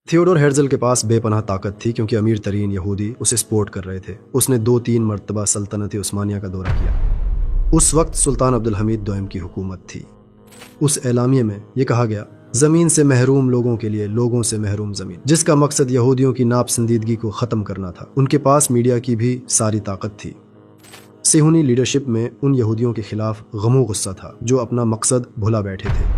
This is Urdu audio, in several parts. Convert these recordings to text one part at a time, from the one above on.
تھیوڈور ہیرزل کے پاس بے پناہ طاقت تھی کیونکہ امیر ترین یہودی اسے سپورٹ کر رہے تھے۔ اس نے 2-3 مرتبہ سلطنت عثمانیہ کا دورہ کیا۔ اس وقت سلطان عبدالحمید دوئم کی حکومت تھی۔ اس اعلامیے میں یہ کہا گیا، زمین سے محروم لوگوں کے لیے لوگوں سے محروم زمین، جس کا مقصد یہودیوں کی ناپسندیدگی کو ختم کرنا تھا۔ ان کے پاس میڈیا کی بھی ساری طاقت تھی۔ صہیونی لیڈرشپ میں ان یہودیوں کے خلاف غم و غصہ تھا جو اپنا مقصد بھلا بیٹھے تھے۔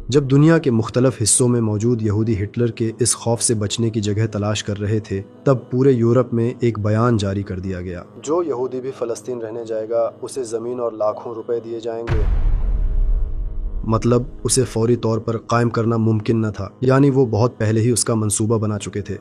جب دنیا کے مختلف حصوں میں موجود یہودی ہٹلر کے اس خوف سے بچنے کی جگہ تلاش کر رہے تھے، تب پورے یورپ میں ایک بیان جاری کر دیا گیا، جو یہودی بھی فلسطین رہنے جائے گا اسے زمین اور لاکھوں روپے دیے جائیں گے۔ مطلب اسے فوری طور پر قائم کرنا ممکن نہ تھا، یعنی وہ بہت پہلے ہی اس کا منصوبہ بنا چکے تھے۔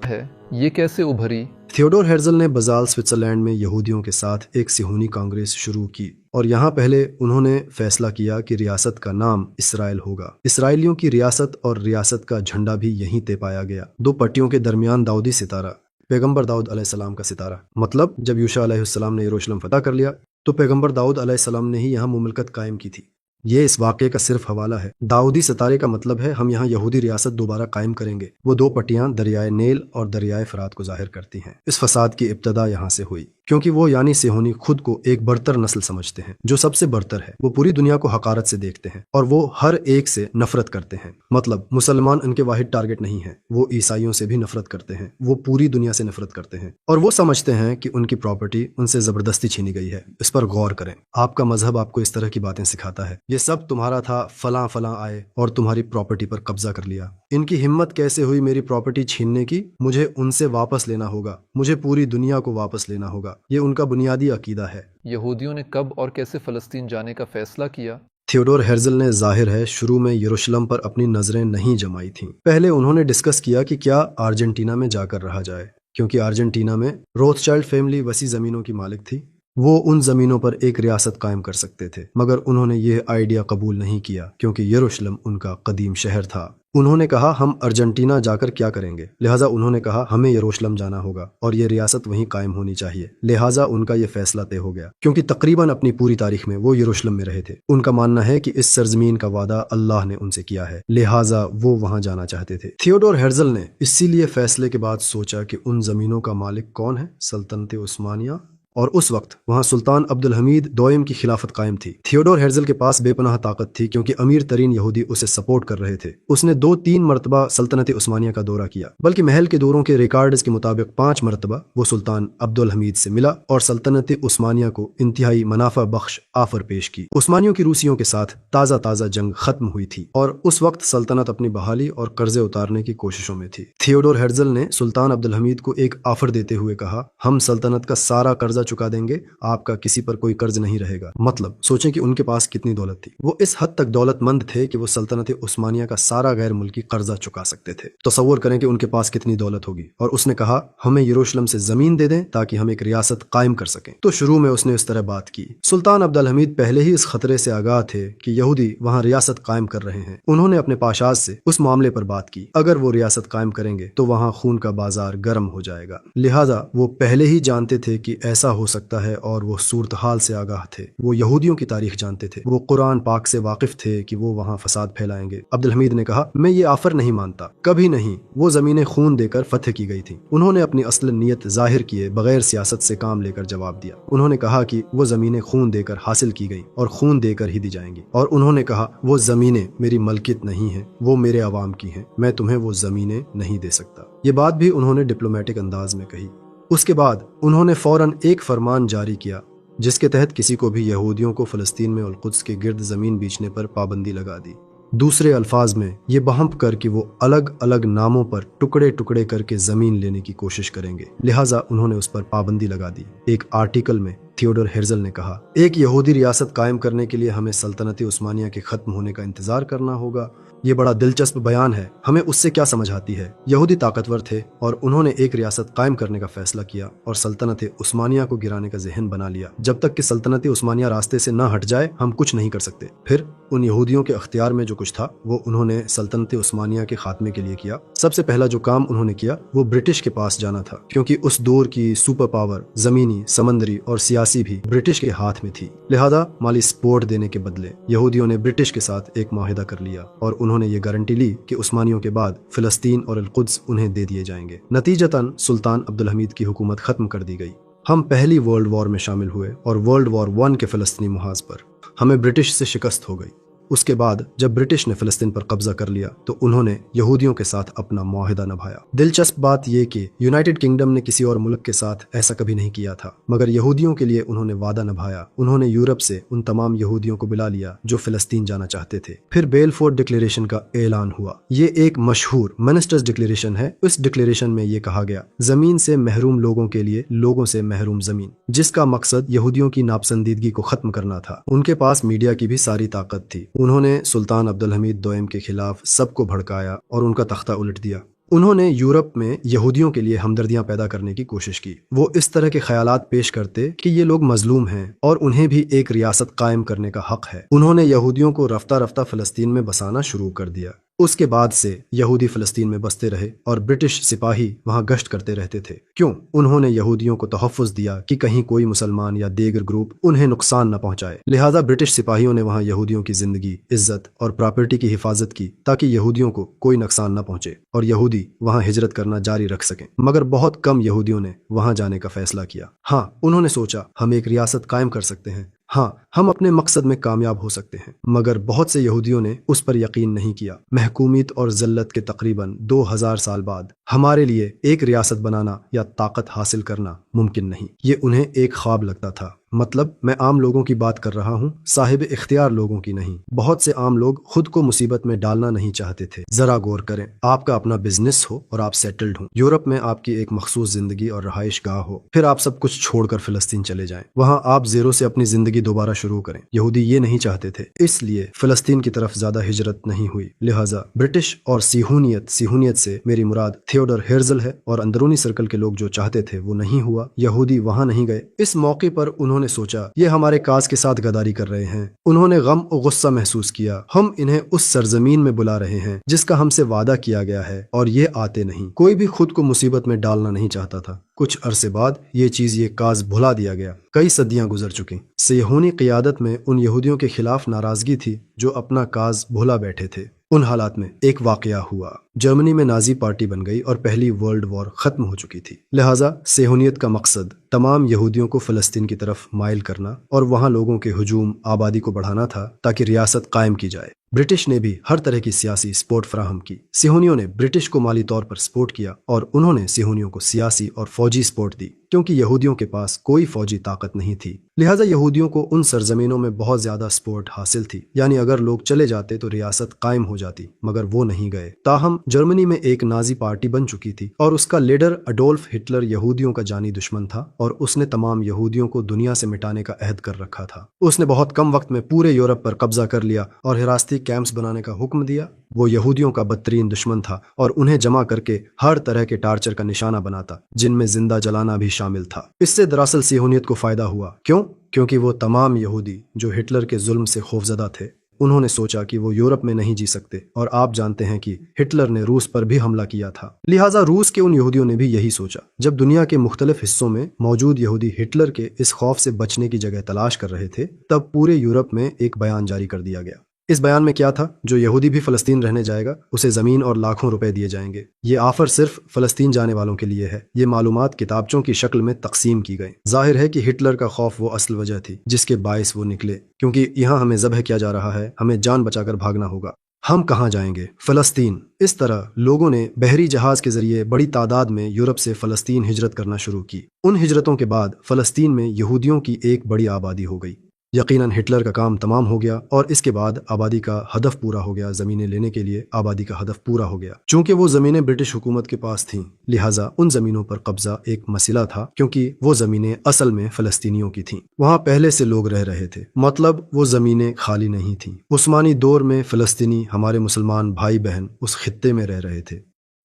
یہ کیسے ابھری؟ تھیوڈور ہیرزل نے بازال سوئٹزرلینڈ میں یہودیوں کے ساتھ ایک صہیونی کانگریس شروع کی، اور یہاں پہلے انہوں نے فیصلہ کیا کہ ریاست کا نام اسرائیل ہوگا۔ اسرائیلیوں کی ریاست اور ریاست کا جھنڈا بھی یہیں طے پایا گیا، 2 پٹیوں کے درمیان داؤدی ستارہ، پیغمبر داؤد علیہ السلام کا ستارہ۔ مطلب جب یوشع علیہ السلام نے یروشلم فتح کر لیا تو پیغمبر داؤد علیہ السلام نے ہی یہاں مملکت قائم کی تھی۔ یہ اس واقعے کا صرف حوالہ ہے۔ داؤدی ستارے کا مطلب ہے ہم یہاں یہودی ریاست دوبارہ قائم کریں گے۔ وہ 2 پٹیاں دریائے نیل اور دریائے فرات کو ظاہر کرتی ہیں۔ اس فساد کی ابتدا یہاں سے ہوئی، کیونکہ وہ یعنی صہیونی خود کو ایک برتر نسل سمجھتے ہیں جو سب سے برتر ہے۔ وہ پوری دنیا کو حقارت سے دیکھتے ہیں اور وہ ہر ایک سے نفرت کرتے ہیں۔ مطلب مسلمان ان کے واحد ٹارگٹ نہیں ہیں، وہ عیسائیوں سے بھی نفرت کرتے ہیں، وہ پوری دنیا سے نفرت کرتے ہیں، اور وہ سمجھتے ہیں کہ ان کی پراپرٹی ان سے زبردستی چھینی گئی ہے۔ اس پر غور کریں، آپ کا مذہب آپ کو اس طرح کی باتیں سکھاتا ہے، یہ سب تمہارا تھا، فلاں فلاں آئے اور تمہاری پراپرٹی پر قبضہ کر لیا۔ ان کی ہمت کیسے ہوئی میری پراپرٹی چھیننے کی؟ مجھے ان سے واپس لینا ہوگا، مجھے پوری دنیا کو واپس لینا ہوگا۔ یہ ان کا بنیادی عقیدہ ہے۔ یہودیوں نے کب اور کیسے فلسطین جانے کا فیصلہ کیا؟ تھیوڈور ہیرزل نے ظاہر ہے شروع میں یروشلم پر اپنی نظریں نہیں جمائی تھیں۔ پہلے انہوں نے ڈسکس کیا کہ کیا ارجنٹینا میں جا کر رہا جائے، کیونکہ ارجنٹینا میں روتھشائلڈ فیملی وسیع زمینوں کی مالک تھی۔ وہ ان زمینوں پر ایک ریاست قائم کر سکتے تھے، مگر انہوں نے یہ آئیڈیا قبول نہیں کیا کیونکہ یروشلم ان کا قدیم شہر تھا۔ انہوں نے کہا ہم ارجنٹینا جا کر کیا کریں گے، لہٰذا انہوں نے کہا ہمیں یروشلم جانا ہوگا اور یہ ریاست وہیں قائم ہونی چاہیے۔ لہٰذا ان کا یہ فیصلہ طے ہو گیا، کیونکہ تقریباً اپنی پوری تاریخ میں وہ یروشلم میں رہے تھے۔ ان کا ماننا ہے کہ اس سرزمین کا وعدہ اللہ نے ان سے کیا ہے، لہٰذا وہ وہاں جانا چاہتے تھے۔ تھیوڈور ہیرزل نے اسی لیے فیصلے کے بعد سوچا کہ ان زمینوں کا مالک کون ہے؟ سلطنت عثمانیہ، اور اس وقت وہاں سلطان عبدالحمید دوئم کی خلافت قائم تھی۔ تھیوڈور ہیرزل کے پاس بے پناہ طاقت تھی کیونکہ امیر ترین یہودی اسے سپورٹ کر رہے تھے۔ اس نے 2-3 مرتبہ سلطنت عثمانیہ کا دورہ کیا، بلکہ محل کے دوروں کے ریکارڈز کے مطابق 5 مرتبہ وہ سلطان عبدالحمید سے ملا اور سلطنت عثمانیہ کو انتہائی منافع بخش آفر پیش کی۔ عثمانیوں کی روسیوں کے ساتھ تازہ جنگ ختم ہوئی تھی اور اس وقت سلطنت اپنی بحالی اور قرضے اتارنے کی کوششوں میں تھی۔ تھیوڈور ہیرزل نے سلطان عبدالحمید کو ایک آفر دیتے ہوئے کہا، ہم سلطنت کا سارا قرضہ چکا دیں گے، آپ کا کسی پر کوئی قرض نہیں رہے گا۔ مطلب سوچیں کہ ان کے پاس کتنی دولت تھی۔ وہ اس حد تک دولت مند تھے کہ وہ سلطنت عثمانیہ کا سارا غیر ملکی قرضہ چکا سکتے تھے۔ تصور کریں کہ ان کے پاس کتنی دولت ہوگی۔ اور اس نے کہا ہمیں یروشلم سے زمین دے دیں تاکہ ہم ایک ریاست قائم کر سکیں۔ تو شروع میں اس نے اس طرح بات کی۔ سلطان عبدالحمید پہلے ہی اس خطرے سے آگاہ تھے کہ یہودی وہاں ریاست قائم کر رہے ہیں۔ انہوں نے اپنے پاشاز سے اس معاملے پر بات کی، اگر وہ ریاست قائم کریں گے تو وہاں خون کا بازار گرم ہو جائے گا۔ لہٰذا وہ پہلے ہی جانتے تھے کہ ایسا ہو سکتا ہے اور وہ صورتحال سے آگاہ تھے۔ وہ یہودیوں کی تاریخ جانتے تھے، وہ قرآن پاک سے واقف تھے کہ وہ وہاں فساد پھیلائیں گے۔ عبدالحمید نے کہا میں یہ آفر نہیں مانتا، کبھی نہیں، وہ زمینیں خون دے کر فتح کی گئی تھیں۔ انہوں نے اپنی اصل نیت ظاہر کیے بغیر سیاست سے کام لے کر جواب دیا۔ انہوں نے کہا کہ وہ زمینیں خون دے کر حاصل کی گئیں اور خون دے کر ہی دی جائیں گی، اور انہوں نے کہا وہ زمینیں میری ملکیت نہیں ہیں، وہ میرے عوام کی ہیں، میں تمہیں وہ زمینیں نہیں دے سکتا۔ یہ بات بھی انہوں نے ڈپلومیٹک انداز میں کہی۔ اس کے بعد انہوں نے فوراً ایک فرمان جاری کیا جس کے تحت کسی کو بھی یہودیوں کو فلسطین میں القدس کے گرد زمین بیچنے پر پابندی لگا دی۔ دوسرے الفاظ میں یہ بہم کر کہ وہ الگ الگ ناموں پر ٹکڑے ٹکڑے کر کے زمین لینے کی کوشش کریں گے، لہٰذا انہوں نے اس پر پابندی لگا دی۔ ایک آرٹیکل میں تھیوڈور ہیرزل نے کہا ایک یہودی ریاست قائم کرنے کے لیے ہمیں سلطنت عثمانیہ کے ختم ہونے کا انتظار کرنا ہوگا۔ یہ بڑا دلچسپ بیان ہے، ہمیں اس سے کیا سمجھ آتی ہے؟ یہودی طاقتور تھے اور انہوں نے ایک ریاست قائم کرنے کا فیصلہ کیا اور سلطنت عثمانیہ کو گرانے کا ذہن بنا لیا۔ جب تک کہ سلطنت عثمانیہ راستے سے نہ ہٹ جائے ہم کچھ نہیں کر سکتے۔ پھر ان یہودیوں کے اختیار میں جو کچھ تھا وہ انہوں نے سلطنت عثمانیہ کے خاتمے کے لیے کیا۔ سب سے پہلا جو کام انہوں نے کیا وہ برٹش کے پاس جانا تھا، کیونکہ اس دور کی سپر پاور زمینی، سمندری اور سیاسی بھی برٹش کے ہاتھ میں تھی۔ لہذا مالی سپورٹ دینے کے بدلے یہودیوں نے برٹش کے ساتھ ایک معاہدہ کر لیا اور انہوں انہوں نے یہ گارنٹی لی کہ عثمانیوں کے بعد فلسطین اور القدس انہیں دے دیے جائیں گے۔ نتیجتاً سلطان عبدالحمید کی حکومت ختم کر دی گئی۔ ہم پہلی ورلڈ وار میں شامل ہوئے اور ورلڈ وار 1 کے فلسطینی محاذ پر ہمیں برٹش سے شکست ہو گئی۔ اس کے بعد جب برٹش نے فلسطین پر قبضہ کر لیا تو انہوں نے یہودیوں کے ساتھ اپنا معاہدہ نبھایا۔ دلچسپ بات یہ کہ یونائٹڈ کنگڈم نے کسی اور ملک کے ساتھ ایسا کبھی نہیں کیا تھا، مگر یہودیوں کے لیے انہوں نے وعدہ نبھایا۔ انہوں نے یورپ سے ان تمام یہودیوں کو بلا لیا جو فلسطین جانا چاہتے تھے۔ پھر بیلفورٹ ڈکلیریشن کا اعلان ہوا۔ یہ ایک مشہور منسٹرز ڈکلیریشن ہے۔ اس ڈکلیریشن میں یہ کہا گیا، زمین سے محروم لوگوں کے لیے لوگوں سے محروم زمین، جس کا مقصد یہودیوں کی ناپسندیدگی کو ختم کرنا تھا۔ ان کے پاس میڈیا کی بھی ساری طاقت تھی۔ انہوں نے سلطان عبدالحمید دوئم کے خلاف سب کو بھڑکایا اور ان کا تختہ الٹ دیا۔ انہوں نے یورپ میں یہودیوں کے لیے ہمدردیاں پیدا کرنے کی کوشش کی۔ وہ اس طرح کے خیالات پیش کرتے کہ یہ لوگ مظلوم ہیں اور انہیں بھی ایک ریاست قائم کرنے کا حق ہے۔ انہوں نے یہودیوں کو رفتہ رفتہ فلسطین میں بسانا شروع کر دیا۔ اس کے بعد سے یہودی فلسطین میں بستے رہے اور برٹش سپاہی وہاں گشت کرتے رہتے تھے۔ کیوں؟ انہوں نے یہودیوں کو تحفظ دیا کہ کہیں کوئی مسلمان یا دیگر گروپ انہیں نقصان نہ پہنچائے۔ لہذا برٹش سپاہیوں نے وہاں یہودیوں کی زندگی، عزت اور پراپرٹی کی حفاظت کی تاکہ یہودیوں کو کوئی نقصان نہ پہنچے اور یہودی وہاں ہجرت کرنا جاری رکھ سکیں۔ مگر بہت کم یہودیوں نے وہاں جانے کا فیصلہ کیا۔ ہاں، انہوں نے سوچا ہم ایک ریاست قائم کر سکتے ہیں، ہاں ہم اپنے مقصد میں کامیاب ہو سکتے ہیں، مگر بہت سے یہودیوں نے اس پر یقین نہیں کیا۔ محکومیت اور ذلت کے تقریباً 2000 سال بعد ہمارے لیے ایک ریاست بنانا یا طاقت حاصل کرنا ممکن نہیں۔ یہ انہیں ایک خواب لگتا تھا۔ مطلب میں عام لوگوں کی بات کر رہا ہوں، صاحب اختیار لوگوں کی نہیں۔ بہت سے عام لوگ خود کو مصیبت میں ڈالنا نہیں چاہتے تھے۔ ذرا غور کریں، آپ کا اپنا بزنس ہو اور آپ سیٹلڈ ہوں، یورپ میں آپ کی ایک مخصوص زندگی اور رہائش گاہ ہو، پھر آپ سب کچھ چھوڑ کر فلسطین چلے جائیں، وہاں آپ زیرو سے اپنی زندگی دوبارہ شروع کریں۔ یہودی یہ نہیں چاہتے تھے، اس لیے فلسطین کی طرف زیادہ ہجرت نہیں ہوئی۔ لہٰذا برٹش اور سیہونیت سے میری مراد تھیوڈر ہیرزل ہے، اور اندرونی سرکل کے لوگ جو چاہتے تھے وہ نہیں ہوا۔ یہودی وہاں نہیں گئے۔ اس موقع پر انہوں نے سوچا یہ ہمارے کاز کے ساتھ غداری کر رہے ہیں۔ انہوں نے غم و غصہ محسوس کیا۔ ہم انہیں اس سرزمین میں بلا رہے ہیں جس کا ہم سے وعدہ کیا گیا ہے اور یہ آتے نہیں۔ کوئی بھی خود کو مصیبت میں ڈالنا نہیں چاہتا تھا۔ کچھ عرصے بعد یہ کاز بھلا دیا گیا۔ کئی صدیاں گزر چکی۔ صہیونی قیادت میں ان یہودیوں کے خلاف ناراضگی تھی جو اپنا کاز بھلا بیٹھے تھے۔ ان حالات میں ایک واقعہ ہوا۔ جرمنی میں نازی پارٹی بن گئی اور پہلی ورلڈ وار ختم ہو چکی تھی۔ لہٰذا صہیونیت کا مقصد تمام یہودیوں کو فلسطین کی طرف مائل کرنا اور وہاں لوگوں کے ہجوم آبادی کو بڑھانا تھا تاکہ ریاست قائم کی جائے۔ برٹش نے بھی ہر طرح کی سیاسی سپورٹ فراہم کی۔ صہیونیوں نے برٹش کو مالی طور پر سپورٹ کیا اور انہوں نے صہیونیوں کو سیاسی اور فوجی سپورٹ دی، کیونکہ یہودیوں کے پاس کوئی فوجی طاقت نہیں تھی۔ لہٰذا یہودیوں کو ان سرزمینوں میں بہت زیادہ سپورٹ حاصل تھی، یعنی اگر لوگ چلے جاتے تو ریاست قائم ہو جاتی، مگر وہ نہیں گئے۔ تاہم جرمنی میں ایک نازی پارٹی بن چکی تھی اور اس کا لیڈر اڈولف ہٹلر یہودیوں کا جانی دشمن تھا اور اس نے تمام یہودیوں کو دنیا سے مٹانے کا عہد کر رکھا تھا۔ اس نے بہت کم وقت میں پورے یورپ پر قبضہ کر لیا اور حراستی کیمپس بنانے کا حکم دیا۔ وہ یہودیوں کا بدترین دشمن تھا اور انہیں جمع کر کے ہر طرح کے ٹارچر کا نشانہ بناتا، جن میں زندہ جلانا بھی شامل تھا۔ اس سے دراصل صہیونیت کو فائدہ ہوا۔ کیوں؟ کیونکہ وہ تمام یہودی جو ہٹلر کے ظلم سے خوفزدہ تھے، انہوں نے سوچا کہ وہ یورپ میں نہیں جی سکتے، اور آپ جانتے ہیں کہ ہٹلر نے روس پر بھی حملہ کیا تھا۔ لہٰذا روس کے ان یہودیوں نے بھی یہی سوچا۔ جب دنیا کے مختلف حصوں میں موجود یہودی ہٹلر کے اس خوف سے بچنے کی جگہ تلاش کر رہے تھے، تب پورے یورپ میں ایک بیان جاری کر دیا گیا۔ اس بیان میں کیا تھا؟ جو یہودی بھی فلسطین رہنے جائے گا اسے زمین اور لاکھوں روپے دیے جائیں گے۔ یہ آفر صرف فلسطین جانے والوں کے لیے ہے۔ یہ معلومات کتابچوں کی شکل میں تقسیم کی گئی۔ ظاہر ہے کہ ہٹلر کا خوف وہ اصل وجہ تھی جس کے باعث وہ نکلے، کیونکہ یہاں ہمیں ذبح کیا جا رہا ہے، ہمیں جان بچا کر بھاگنا ہوگا۔ ہم کہاں جائیں گے؟ فلسطین۔ اس طرح لوگوں نے بحری جہاز کے ذریعے بڑی تعداد میں یورپ سے فلسطین ہجرت کرنا شروع کی۔ ان ہجرتوں کے بعد فلسطین میں یہودیوں کی ایک بڑی آبادی ہو گئی۔ یقیناً ہٹلر کا کام تمام ہو گیا اور اس کے بعد آبادی کا ہدف پورا ہو گیا۔ زمینیں لینے کے لیے آبادی کا ہدف پورا ہو گیا۔ چونکہ وہ زمینیں برٹش حکومت کے پاس تھیں، لہٰذا ان زمینوں پر قبضہ ایک مسئلہ تھا، کیونکہ وہ زمینیں اصل میں فلسطینیوں کی تھیں۔ وہاں پہلے سے لوگ رہ رہے تھے، مطلب وہ زمینیں خالی نہیں تھیں۔ عثمانی دور میں فلسطینی، ہمارے مسلمان بھائی بہن، اس خطے میں رہ رہے تھے۔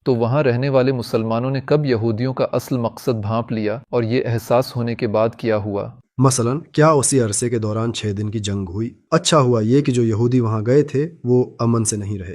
تو وہاں رہنے والے مسلمانوں نے کب یہودیوں کا اصل مقصد بھانپ لیا، اور یہ احساس ہونے کے بعد کیا ہوا؟ مثلاً کیا اسی عرصے کے دوران 6 دن کی جنگ ہوئی؟ اچھا ہوا یہ کہ جو یہودی وہاں گئے تھے وہ امن سے نہیں رہے۔